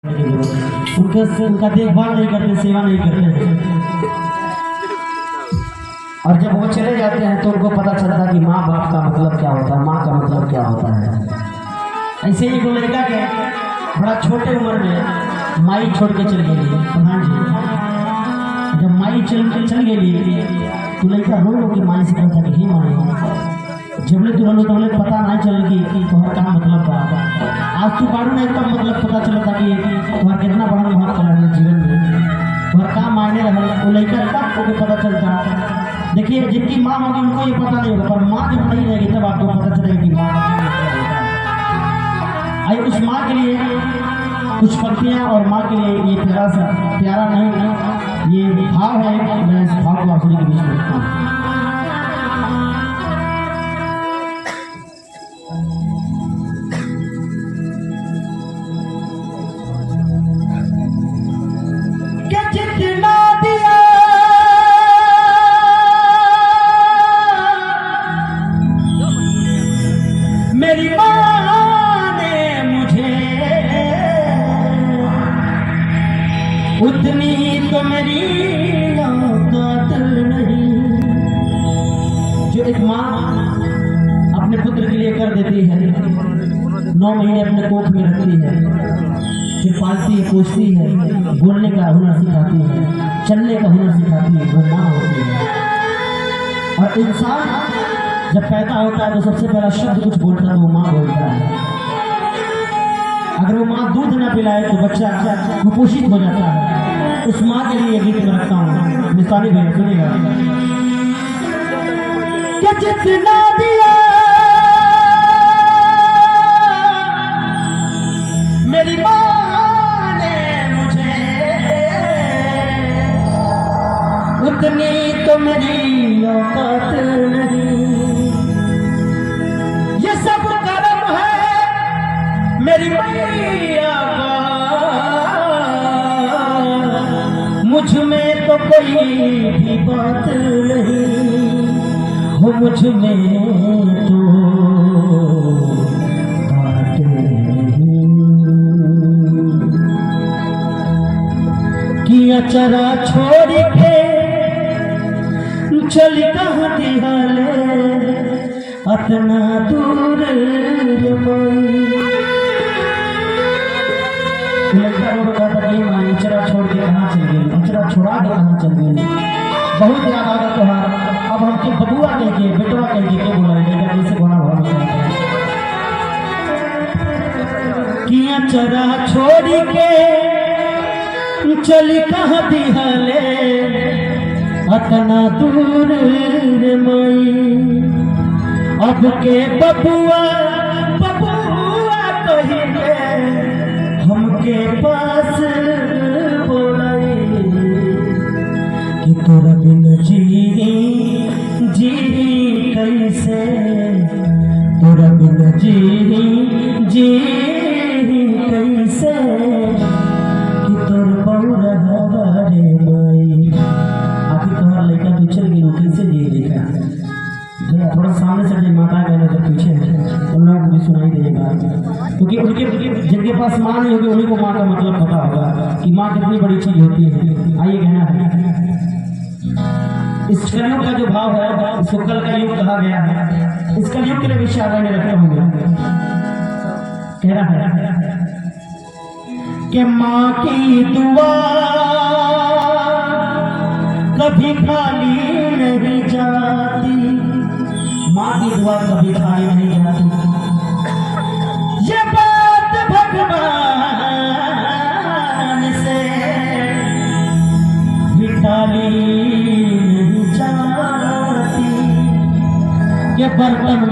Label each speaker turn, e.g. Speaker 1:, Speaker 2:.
Speaker 1: उनका देखभाल नहीं करते, सेवा नहीं करते। और जब वो चले जाते हैं तो उनको पता चलता है कि माँ बाप का मतलब क्या होता है, माँ का मतलब क्या होता है। ऐसे ही एक लड़का के बड़ा छोटे उम्र में माई छोड़ के चल गई प्रधान जी। जब माई चल गई तो लड़का रो के माई से कहता कि हे माई जबले तू रहलो तबले पता नहीं चल कि तुम्हारा क्या मतलब बा। आज तू बारू नहीं तब मतलब पता चलता कि तुम्हारा कितना बड़ा महत्व है जीवन में, तुम्हारा क्या मायने रहा। वो लड़का तब ओके पता चलता। देखिए जिनकी माँ होगी उनको ये पता नहीं होगा, पर माँ जब नहीं रहेगी तब आपको पता चलेगा कि माँ आई। उस माँ के लिए कुछ पंक्तियाँ और माँ के लिए ये प्यारा नहीं ये भाव है। मैं इस भाव को आप सभी के बीच में रखता हूँ। मेरी माँ ने मुझे उतनी तो मेरी औकात नहीं। जो एक माँ अपने पुत्र के लिए कर देती है, 9 महीने अपने कोख में रखती है, फिर पालती है, पोसती है, बोलने का हुनर सिखाती है, चलने का हुनर सिखाती है, वो माँ होती है। और इंसान जब पैदा होता है तो सबसे पहला शब्द कुछ बोलता है, वो माँ बोलता है। अगर वो माँ दूध न पिलाए तो बच्चा कुपोषित हो जाता है। उस माँ के लिए गीत में रखता हूँ, मिसाली भैया सुनिएगा। क्या जितना दिया मेरी माँ ने मुझे उतनी तो मेरी औकात नहीं। ये सब कर्म है मेरी मैया का, मुझ में तो कोई भी बात नहीं हो, मुझ में तो बात नहीं। किया चरा छोड़ के चल कहाँ दिहाले अतना दूर अचरा छोड़ के कहाँ चल गई, अचरा छोड़ा के कहाँ चल गई। बहुत याद आ गया त्योहार। अब हमके बबुआ कह के बेटवा कह के क्या बोलाएंगे, कैसे बोला भाव कि अचरा छोड़ के चली कहाँ दिहाले अतना दूर मई। अब के बबुआ कहिए हमके पास बोलाई कि तोरा बिन जी कैसे, तोरा बिन जी कैसे कि तोर बौरा रे मई। आखिर तुम्हारा लड़का तू चल गई कैसे दिए देखा। थोड़ा सामने से माता कहने जब पीछे उन लोगों को भी सुनाई देगा, क्योंकि उनके जिनके पास माँ नहीं होगी उन्हीं को माँ का मतलब पता होगा कि माँ कितनी बड़ी चीज होती है। आइए कहना है इस कलयुग का जो भाव है इसको कल का युग कहा गया है। इस कलयुग के लिए विषय आगे में रखे होंगे। कह रहा है कि माँ की दुआ कभी खाली नहीं जाती, माँ की दुआ कभी खाली नहीं जाती। ये बात भगवान से निकाली नहीं जाती। ये बर्तन